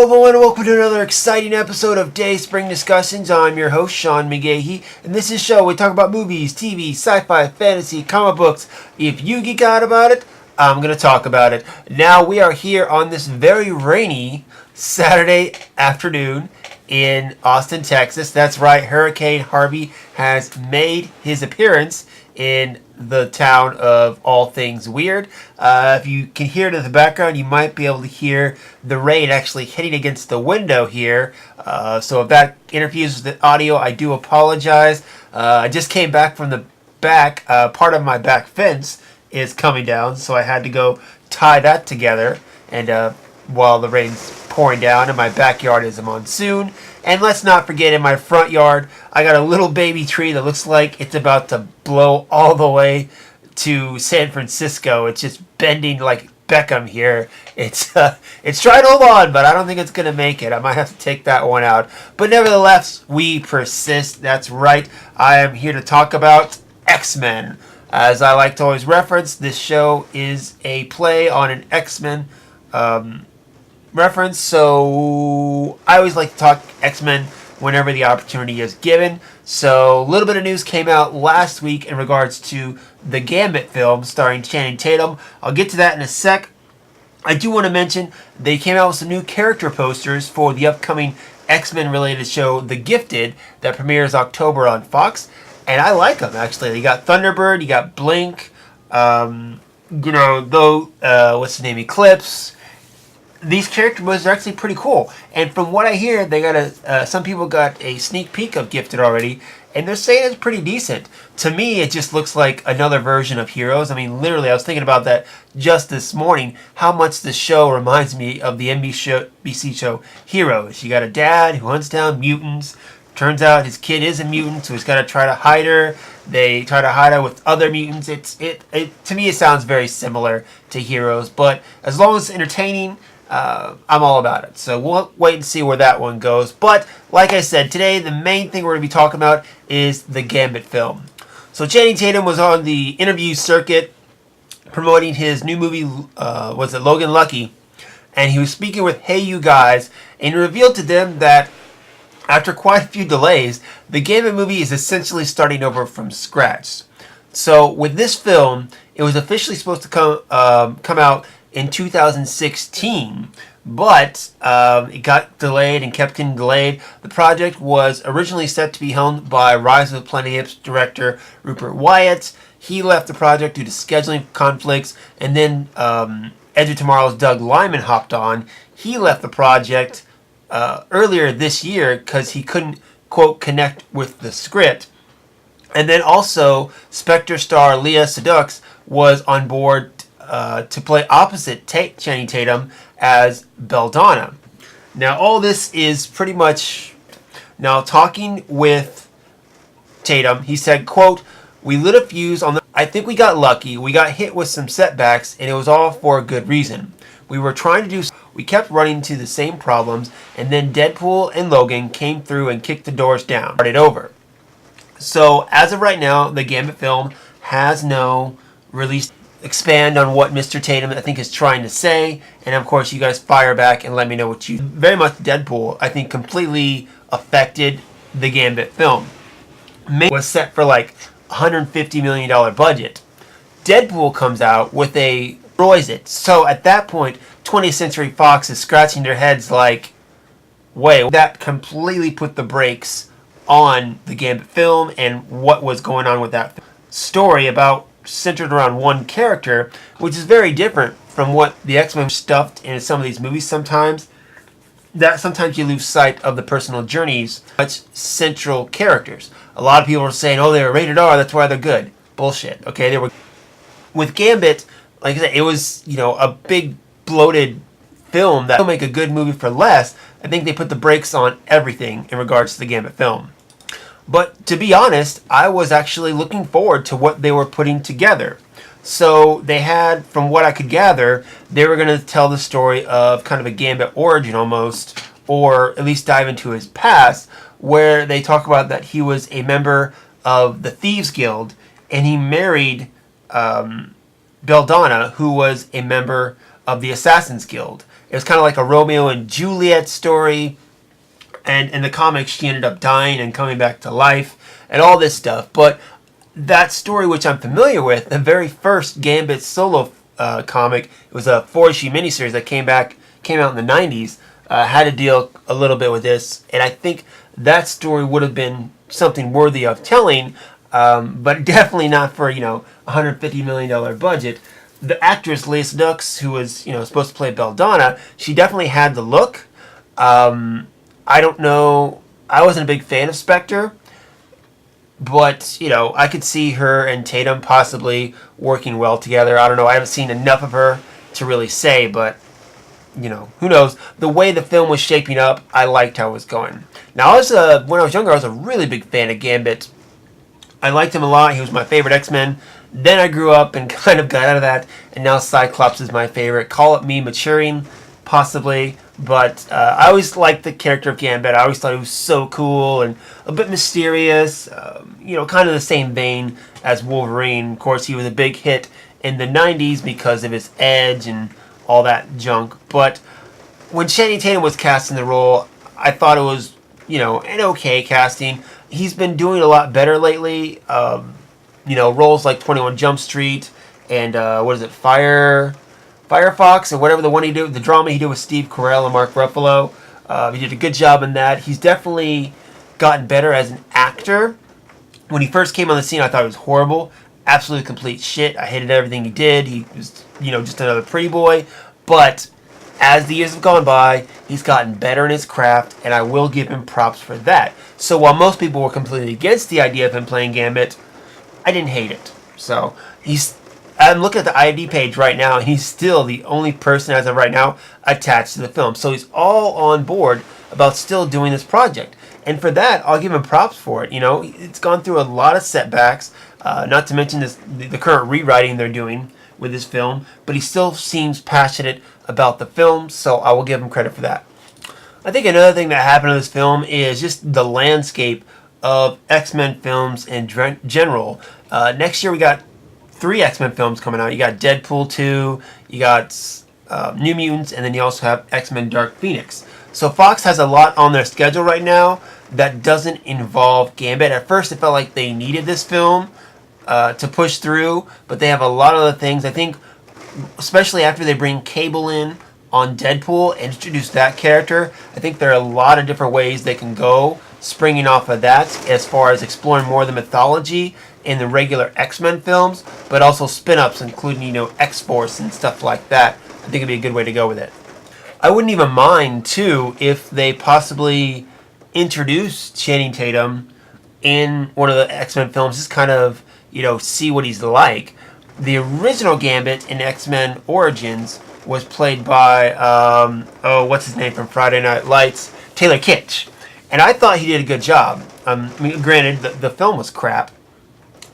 everyone, and welcome to another exciting episode of Dayspring Discussions. I'm your host, Sean McGahee, and this is a show where we talk about movies, TV, sci-fi, fantasy, comic books. If you geek out about it, I'm going to talk about it. Now, we are here on this very rainy Saturday afternoon in Austin, Texas. That's right, Hurricane Harvey has made his appearance in the town of all things weird. If you can hear it in the background, you might be able to hear the rain actually hitting against the window here. So if that interferes with the audio, I do apologize. I just came back from the back. Part of my back fence is coming down, so I had to go tie that together. And while the rain's pouring down, and my backyard is a monsoon. And let's not forget, in my front yard, I got a little baby tree that looks like it's about to blow all the way to San Francisco. It's just bending like Beckham here. It's trying to hold on, but I don't think it's going to make it. I might have to take that one out. But nevertheless, we persist. That's right. I am here to talk about X-Men. As I like to always reference, this show is a play on an X-Men reference, so I always like to talk X-Men whenever the opportunity is given. So a little bit of news came out last week in regards to the Gambit film starring Channing Tatum. I'll get to that in a sec. I do want to mention they came out with some new character posters for the upcoming X-Men related show The Gifted that premieres October on Fox, and I like them actually. You got Thunderbird, you got Blink, what's his name, Eclipse. These character modes are actually pretty cool, and from what I hear, they got some people got a sneak peek of Gifted already, and they're saying it's pretty decent. To me, it just looks like another version of Heroes. I mean, literally, I was thinking about that just this morning, how much this show reminds me of the NBC show Heroes. You got a dad who hunts down mutants. Turns out his kid is a mutant, so he's got to try to hide her. They try to hide her with other mutants. To me, it sounds very similar to Heroes, but as long as it's entertaining, I'm all about it. So we'll wait and see where that one goes. But like I said, today the main thing we're going to be talking about is the Gambit film. So Channing Tatum was on the interview circuit promoting his new movie, was it Logan Lucky? And he was speaking with Hey You Guys, and he revealed to them that after quite a few delays, the Gambit movie is essentially starting over from scratch. So with this film, it was officially supposed to come out in 2016, but it got delayed and kept getting delayed. The project was originally set to be helmed by Rise of the Planet of the Apes director Rupert Wyatt. He left the project due to scheduling conflicts, and then Edge of Tomorrow's Doug Liman hopped on. He left the project earlier this year because he couldn't, quote, connect with the script. And then also, Spectre star Lea Seydoux was on board to play opposite Channing Tatum as Belladonna. Now, all this is pretty much... Now, talking with Tatum, he said, quote, "We lit a fuse on the... I think we got lucky. We got hit with some setbacks, and it was all for a good reason. We were trying to do... We kept running into the same problems, and then Deadpool and Logan came through and kicked the doors down. Started over." So, as of right now, the Gambit film has no release. Expand on what Mr. Tatum, I think, is trying to say, and of course, you guys fire back and let me know what you... Very much Deadpool, I think, completely affected the Gambit film. Was set for like $150 million budget. Deadpool comes out with a... destroys it. So at that point, 20th Century Fox is scratching their heads like, wait, that completely put the brakes on the Gambit film and what was going on with that story about centered around one character, which is very different from what the X-Men stuffed in some of these movies sometimes. That sometimes you lose sight of the personal journeys of central characters. A lot of people are saying, oh, they were rated R, that's why they're good. Bullshit. Okay, they were... With Gambit, like I said, it was, a big bloated film that will make a good movie for less. I think they put the brakes on everything in regards to the Gambit film. But to be honest, I was actually looking forward to what they were putting together. So they had, from what I could gather, they were going to tell the story of kind of a Gambit origin almost, or at least dive into his past, where they talk about that he was a member of the Thieves Guild, and he married Belladonna, who was a member of the Assassin's Guild. It was kind of like a Romeo and Juliet story, and in the comics she ended up dying and coming back to life and all this stuff. But that story, which I'm familiar with, the very first Gambit solo comic, it was a 4-issue miniseries that came out in the 90s, had to deal a little bit with this, and I think that story would have been something worthy of telling, but definitely not for, $150 million budget. The actress Lisa Dux, who was, supposed to play Belladonna, she definitely had the look. I don't know, I wasn't a big fan of Spectre, but, I could see her and Tatum possibly working well together. I don't know, I haven't seen enough of her to really say, but, who knows. The way the film was shaping up, I liked how it was going. Now, when I was younger, I was a really big fan of Gambit. I liked him a lot. He was my favorite X-Men. Then I grew up and kind of got out of that, and now Cyclops is my favorite. Call it me maturing, possibly, but I always liked the character of Gambit. I always thought he was so cool and a bit mysterious, kind of the same vein as Wolverine. Of course, he was a big hit in the 90s because of his edge and all that junk. But when Channing Tatum was cast in the role, I thought it was, an okay casting. He's been doing a lot better lately. Roles like 21 Jump Street and Firefox, or whatever the drama he did with Steve Carell and Mark Ruffalo. He did a good job in that. He's definitely gotten better as an actor. When he first came on the scene, I thought he was horrible. Absolute complete shit. I hated everything he did. He was, just another pretty boy. But as the years have gone by, he's gotten better in his craft, and I will give him props for that. So while most people were completely against the idea of him playing Gambit, I didn't hate it. So I'm looking at the IMDb page right now, and he's still the only person as of right now attached to the film. So he's all on board about still doing this project. And for that, I'll give him props for it. It's gone through a lot of setbacks, not to mention the current rewriting they're doing with this film, but he still seems passionate about the film, so I will give him credit for that. I think another thing that happened in this film is just the landscape of X-Men films in general. Next year we got 3 X-Men films coming out. You got Deadpool 2, you got New Mutants, and then you also have X-Men Dark Phoenix. So Fox has a lot on their schedule right now that doesn't involve Gambit. At first it felt like they needed this film to push through, but they have a lot of other things. I think, especially after they bring Cable in on Deadpool and introduce that character, I think there are a lot of different ways they can go, springing off of that, as far as exploring more of the mythology in the regular X-Men films, but also spin-ups, including, X-Force and stuff like that. I think it'd be a good way to go with it. I wouldn't even mind, too, if they possibly introduced Channing Tatum in one of the X-Men films, just kind of, see what he's like. The original Gambit in X-Men Origins was played by, what's his name from Friday Night Lights? Taylor Kitsch. And I thought he did a good job. Granted, the film was crap,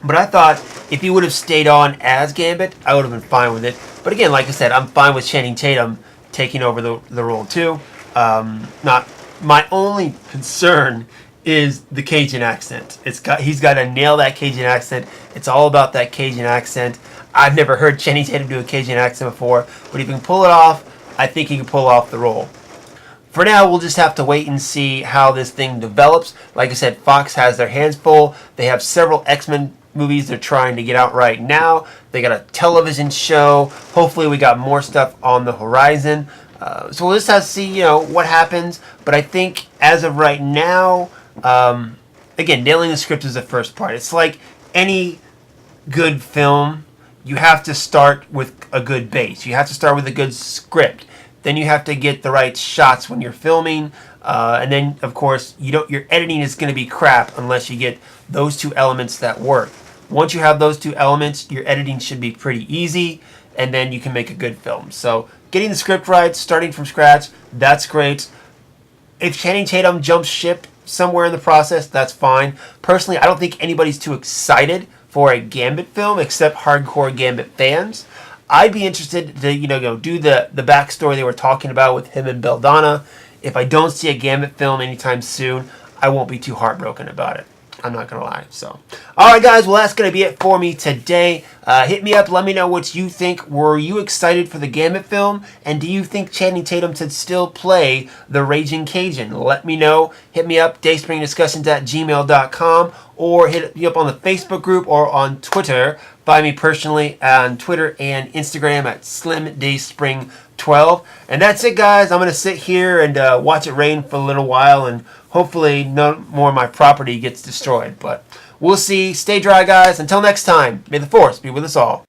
but I thought if he would have stayed on as Gambit, I would have been fine with it. But again, like I said, I'm fine with Channing Tatum taking over the role too. Not my only concern is the Cajun accent. He's got to nail that Cajun accent. It's all about that Cajun accent. I've never heard Channing Tatum do a Cajun accent before, but if he can pull it off, I think he can pull off the role. For now, we'll just have to wait and see how this thing develops. Like I said, Fox has their hands full. They have several X-Men movies they're trying to get out right now. They got a television show. Hopefully we got more stuff on the horizon. So we'll just have to see, what happens. But I think as of right now, again, nailing the script is the first part. It's like any good film, you have to start with a good base. You have to start with a good script. Then you have to get the right shots when you're filming. And then, of course, your editing is going to be crap unless you get those 2 elements that work. Once you have those 2 elements, your editing should be pretty easy, and then you can make a good film. So getting the script right, starting from scratch, that's great. If Channing Tatum jumps ship somewhere in the process, that's fine. Personally, I don't think anybody's too excited for a Gambit film except hardcore Gambit fans. I'd be interested to do the backstory they were talking about with him and Belladonna. If I don't see a Gambit film anytime soon, I won't be too heartbroken about it. I'm not going to lie. So, all right, guys. Well, that's going to be it for me today. Hit me up. Let me know what you think. Were you excited for the Gambit film? And do you think Channing Tatum should still play the Raging Cajun? Let me know. Hit me up, dayspringdiscussions@gmail.com, or hit me up on the Facebook group or on Twitter. Find me personally on Twitter and Instagram at SlimDayspring12. And that's it, guys. I'm going to sit here and watch it rain for a little while, and hopefully no more of my property gets destroyed. But we'll see. Stay dry, guys. Until next time, may the force be with us all.